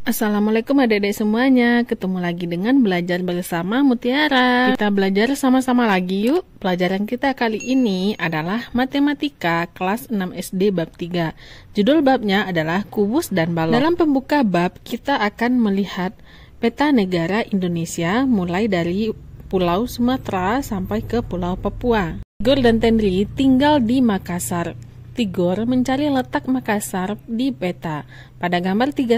Assalamualaikum adik-adik semuanya, ketemu lagi dengan belajar bersama Mutiara. Kita belajar sama-sama lagi yuk. Pelajaran kita kali ini adalah Matematika kelas 6 SD bab 3. Judul babnya adalah Kubus dan Balok. Dalam pembuka bab, kita akan melihat peta negara Indonesia mulai dari Pulau Sumatera sampai ke Pulau Papua. Tigor dan Tenri tinggal di Makassar. Tigor mencari letak Makassar di peta pada gambar 31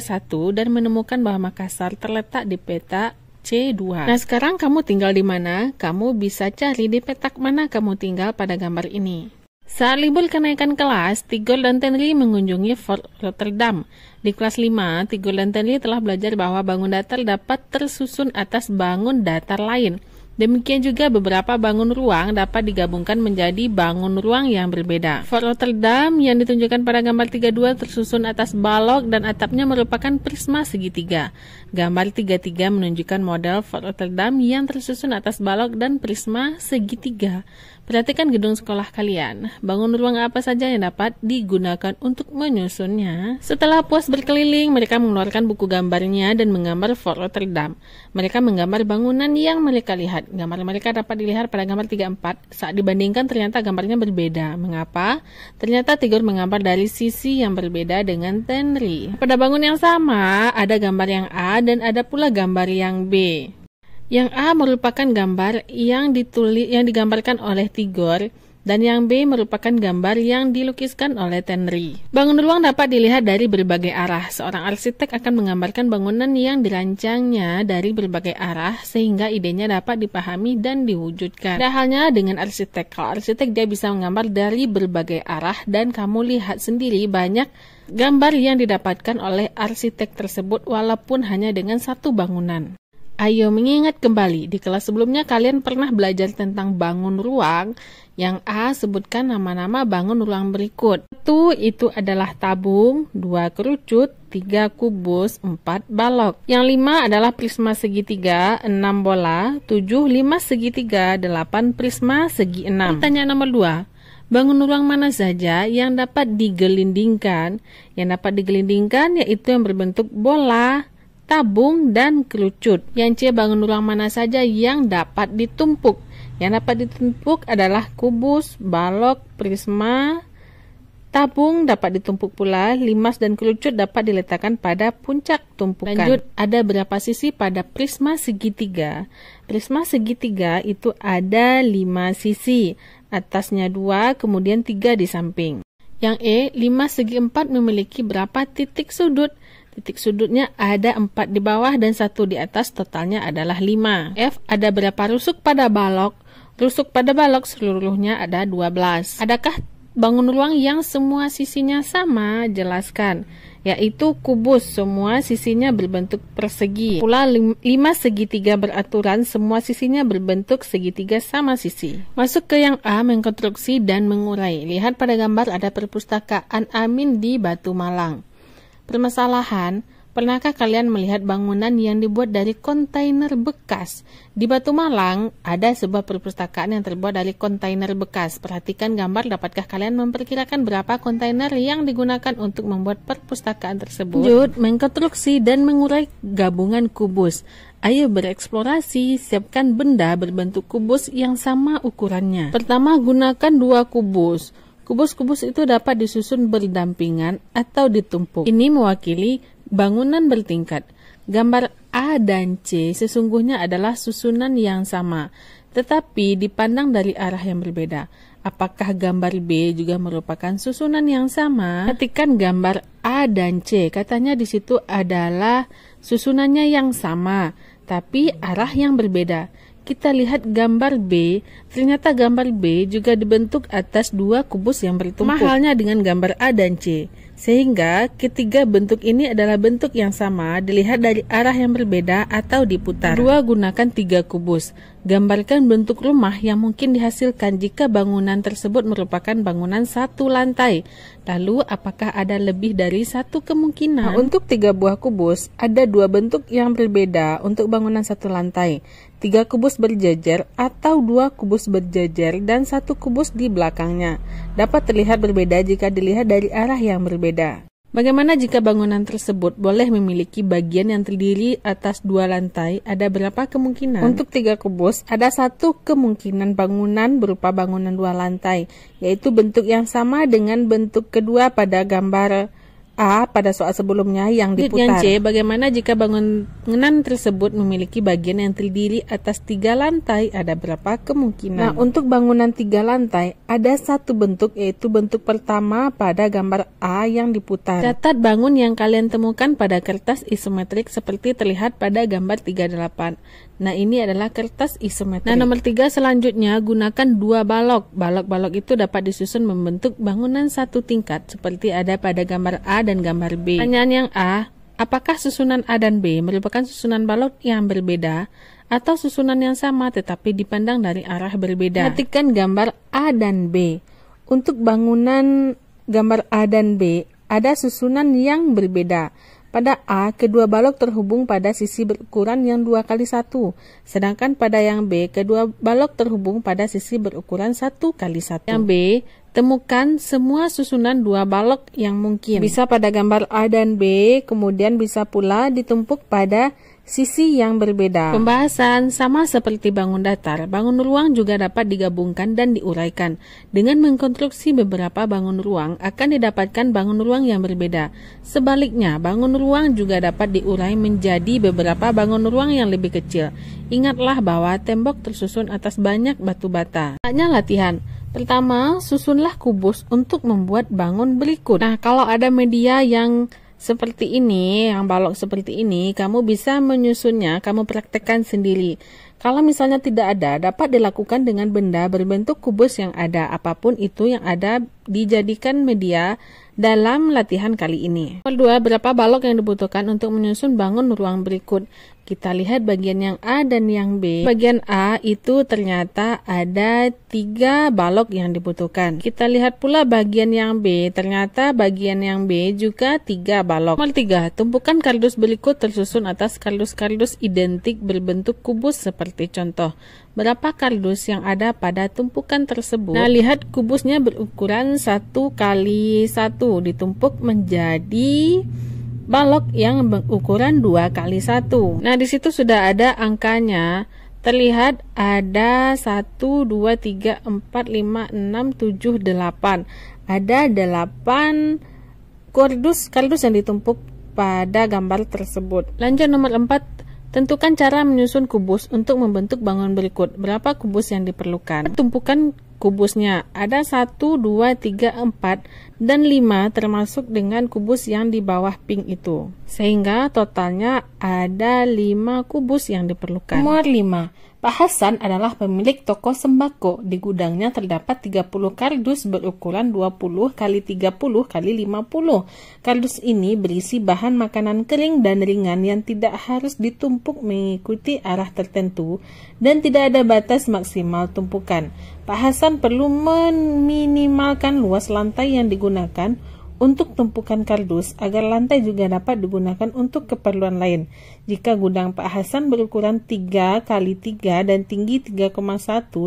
dan menemukan bahwa Makassar terletak di peta C2. Nah, sekarang kamu tinggal di mana? Kamu bisa cari di petak mana kamu tinggal pada gambar ini. Saat libur kenaikan kelas, Tigor dan Tenri mengunjungi Fort Rotterdam. Di kelas 5, Tigor dan Tenri telah belajar bahwa bangun datar dapat tersusun atas bangun datar lain. Demikian juga beberapa bangun ruang dapat digabungkan menjadi bangun ruang yang berbeda. Fort Rotterdam yang ditunjukkan pada gambar 32 tersusun atas balok dan atapnya merupakan prisma segitiga. Gambar 33 menunjukkan model Fort Rotterdam yang tersusun atas balok dan prisma segitiga. Perhatikan gedung sekolah kalian. Bangun ruang apa saja yang dapat digunakan untuk menyusunnya? Setelah puas berkeliling, mereka mengeluarkan buku gambarnya dan menggambar Fort Rotterdam. Mereka menggambar bangunan yang mereka lihat. Gambar mereka dapat dilihat pada gambar 34. Saat dibandingkan ternyata gambarnya berbeda. Mengapa? Ternyata Tigor menggambar dari sisi yang berbeda dengan Tenri. Pada bangun yang sama, ada gambar yang A dan ada pula gambar yang B. Yang A merupakan gambar yang digambarkan oleh Tigor dan yang B merupakan gambar yang dilukiskan oleh Tenri. Bangun ruang dapat dilihat dari berbagai arah. Seorang arsitek akan menggambarkan bangunan yang dirancangnya dari berbagai arah sehingga idenya dapat dipahami dan diwujudkan. Tidak halnya dengan arsitek. Kalau arsitek dia bisa menggambar dari berbagai arah dan kamu lihat sendiri banyak gambar yang didapatkan oleh arsitek tersebut walaupun hanya dengan satu bangunan. Ayo mengingat kembali, di kelas sebelumnya kalian pernah belajar tentang bangun ruang. Yang A sebutkan nama-nama bangun ruang berikut. 1 itu adalah tabung, 2 kerucut, 3 kubus, 4 balok. Yang 5 adalah prisma segitiga, 6 bola, 7 5 segitiga, 8 prisma segi 6. Pertanyaan nomor 2. Bangun ruang mana saja yang dapat digelindingkan? Yang dapat digelindingkan yaitu yang berbentuk bola, tabung, dan kerucut. Yang C, bangun ruang mana saja yang dapat ditumpuk? Yang dapat ditumpuk adalah kubus, balok, prisma, tabung dapat ditumpuk pula, limas dan kerucut dapat diletakkan pada puncak tumpukan. Lanjut, ada berapa sisi pada prisma segitiga? Prisma segitiga itu ada 5 sisi, atasnya 2, kemudian 3 di samping. Yang E, 5 segi 4 memiliki berapa titik sudut? Titik sudutnya ada 4 di bawah dan 1 di atas, totalnya adalah 5. F, ada berapa rusuk pada balok? Rusuk pada balok seluruhnya ada 12. Adakah bangun ruang yang semua sisinya sama? Jelaskan. Yaitu kubus, semua sisinya berbentuk persegi. Pula 5 segitiga beraturan, semua sisinya berbentuk segitiga sama sisi. Masuk ke yang A, mengkonstruksi dan mengurai. Lihat pada gambar ada perpustakaan Amin di Batu Malang. Permasalahan, pernahkah kalian melihat bangunan yang dibuat dari kontainer bekas? Di Batu Malang, ada sebuah perpustakaan yang terbuat dari kontainer bekas. Perhatikan gambar, dapatkah kalian memperkirakan berapa kontainer yang digunakan untuk membuat perpustakaan tersebut? Lanjut, mengkonstruksi dan mengurai gabungan kubus. Ayo bereksplorasi, siapkan benda berbentuk kubus yang sama ukurannya. Pertama, gunakan 2 kubus. Kubus-kubus itu dapat disusun berdampingan atau ditumpuk. Ini mewakili bangunan bertingkat. Gambar A dan C sesungguhnya adalah susunan yang sama, tetapi dipandang dari arah yang berbeda. Apakah gambar B juga merupakan susunan yang sama? Perhatikan gambar A dan C. Katanya di situ adalah susunannya yang sama, tapi arah yang berbeda. Kita lihat gambar B, ternyata gambar B juga dibentuk atas 2 kubus yang bertumpuk. Halnya dengan gambar A dan C, sehingga ketiga bentuk ini adalah bentuk yang sama, dilihat dari arah yang berbeda atau diputar. 2, gunakan 3 kubus. Gambarkan bentuk rumah yang mungkin dihasilkan jika bangunan tersebut merupakan bangunan 1 lantai. Lalu, apakah ada lebih dari 1 kemungkinan? Nah, untuk 3 buah kubus, ada 2 bentuk yang berbeda untuk bangunan 1 lantai. 3 kubus berjejer atau 2 kubus berjejer dan 1 kubus di belakangnya. Dapat terlihat berbeda jika dilihat dari arah yang berbeda. Bagaimana jika bangunan tersebut boleh memiliki bagian yang terdiri atas 2 lantai? Ada berapa kemungkinan? Untuk 3 kubus, ada 1 kemungkinan bangunan berupa bangunan 2 lantai, yaitu bentuk yang sama dengan bentuk kedua pada gambar A pada soal sebelumnya yang diputar. Yang C, bagaimana jika bangunan tersebut memiliki bagian yang terdiri atas 3 lantai? Ada berapa kemungkinan? Nah, untuk bangunan 3 lantai, ada 1 bentuk, yaitu bentuk pertama pada gambar A yang diputar. Catat bangun yang kalian temukan pada kertas isometrik seperti terlihat pada gambar 38. Nah, ini adalah kertas isometrik. Nah, nomor 3 selanjutnya, gunakan 2 balok. Balok-balok itu dapat disusun membentuk bangunan 1 tingkat seperti ada pada gambar A dan gambar B. Pertanyaan yang A, apakah susunan A dan B merupakan susunan balok yang berbeda atau susunan yang sama tetapi dipandang dari arah berbeda? Perhatikan gambar A dan B. Untuk bangunan gambar A dan B, ada susunan yang berbeda. Pada A, kedua balok terhubung pada sisi berukuran yang 2x1. Sedangkan pada yang B, kedua balok terhubung pada sisi berukuran 1x1. Yang B, temukan semua susunan 2 balok yang mungkin. Bisa pada gambar A dan B, kemudian bisa pula ditumpuk pada sisi yang berbeda. Pembahasan sama seperti bangun datar, bangun ruang juga dapat digabungkan dan diuraikan. Dengan mengkonstruksi beberapa bangun ruang, akan didapatkan bangun ruang yang berbeda. Sebaliknya, bangun ruang juga dapat diurai menjadi beberapa bangun ruang yang lebih kecil. Ingatlah bahwa tembok tersusun atas banyak batu bata. Saatnya latihan. Pertama, susunlah kubus untuk membuat bangun berikut. Nah, kalau ada media yang seperti ini, yang balok seperti ini, kamu bisa menyusunnya, kamu praktekkan sendiri. Kalau misalnya tidak ada, dapat dilakukan dengan benda berbentuk kubus yang ada, apapun itu yang ada dijadikan media dalam latihan kali ini. Nomor 2, berapa balok yang dibutuhkan untuk menyusun bangun ruang berikut? Kita lihat bagian yang A dan yang B. Bagian A itu ternyata ada 3 balok yang dibutuhkan. Kita lihat pula bagian yang B. Ternyata bagian yang B juga 3 balok. Nomor 3, tumpukan kardus berikut tersusun atas kardus-kardus identik berbentuk kubus seperti contoh. Berapa kardus yang ada pada tumpukan tersebut? Nah, lihat kubusnya berukuran 1x1 ditumpuk menjadi balok yang berukuran 2x1. Nah, di situ sudah ada angkanya. Terlihat ada 1, 2, 3, 4, 5, 6, 7, 8. Ada 8 kardus yang ditumpuk pada gambar tersebut. Lanjut nomor 4. Tentukan cara menyusun kubus untuk membentuk bangun berikut. Berapa kubus yang diperlukan? Tumpukan kubusnya ada 1, 2, 3, 4, dan 5 termasuk dengan kubus yang di bawah pink itu. Sehingga totalnya ada 5 kubus yang diperlukan. Nomor 5. Pak Hasan adalah pemilik toko sembako. Di gudangnya terdapat 30 kardus berukuran 20 x 30 x 50. Kardus ini berisi bahan makanan kering dan ringan yang tidak harus ditumpuk mengikuti arah tertentu dan tidak ada batas maksimal tumpukan. Pak Hasan perlu meminimalkan luas lantai yang digunakan untuk tumpukan kardus agar lantai juga dapat digunakan untuk keperluan lain. Jika gudang Pak Hasan berukuran 3 x 3 dan tinggi 3,1,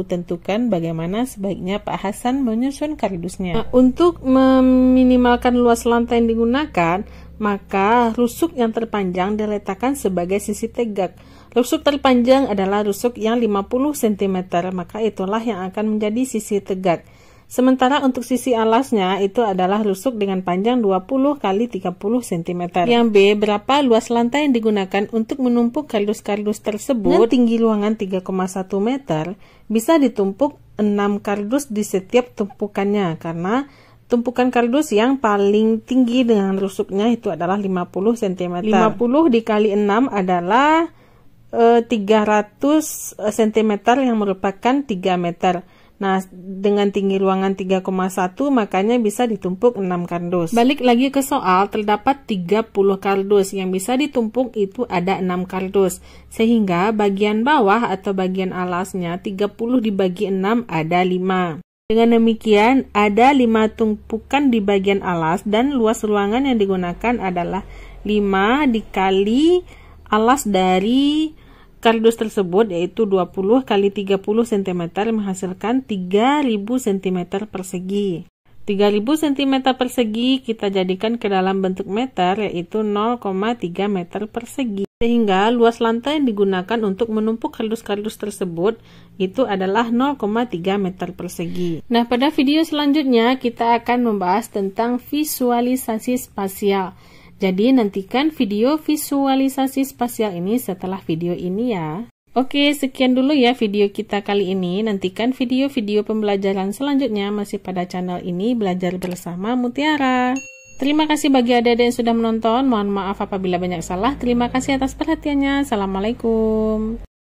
tentukan bagaimana sebaiknya Pak Hasan menyusun kardusnya. Nah, untuk meminimalkan luas lantai yang digunakan, maka rusuk yang terpanjang diletakkan sebagai sisi tegak. Rusuk terpanjang adalah rusuk yang 50 cm, maka itulah yang akan menjadi sisi tegak. Sementara untuk sisi alasnya itu adalah rusuk dengan panjang 20 x 30 cm. Yang B, berapa luas lantai yang digunakan untuk menumpuk kardus-kardus tersebut? Dengan tinggi ruangan 3,1 meter, bisa ditumpuk 6 kardus di setiap tumpukannya, karena tumpukan kardus yang paling tinggi dengan rusuknya itu adalah 50 cm. 50 dikali 6 adalah 300 cm yang merupakan 3 meter. Nah, dengan tinggi ruangan 3,1 makanya bisa ditumpuk 6 kardus. Balik lagi ke soal, terdapat 30 kardus. Yang bisa ditumpuk itu ada 6 kardus. Sehingga bagian bawah atau bagian alasnya 30 dibagi 6 ada 5. Dengan demikian, ada 5 tumpukan di bagian alas dan luas ruangan yang digunakan adalah 5 dikali alas dari kardus tersebut, yaitu 20 x 30 cm menghasilkan 3000 cm persegi. 3000 cm persegi kita jadikan ke dalam bentuk meter, yaitu 0,3 meter persegi. Sehingga luas lantai yang digunakan untuk menumpuk kardus-kardus tersebut itu adalah 0,3 meter persegi. Nah, pada video selanjutnya kita akan membahas tentang visualisasi spasial. Jadi nantikan video visualisasi spasial ini setelah video ini ya. Oke, sekian dulu ya video kita kali ini. Nantikan video-video pembelajaran selanjutnya masih pada channel ini, Belajar Bersama Mutiara. Terima kasih bagi adik-adik yang sudah menonton. Mohon maaf apabila banyak salah. Terima kasih atas perhatiannya. Assalamualaikum.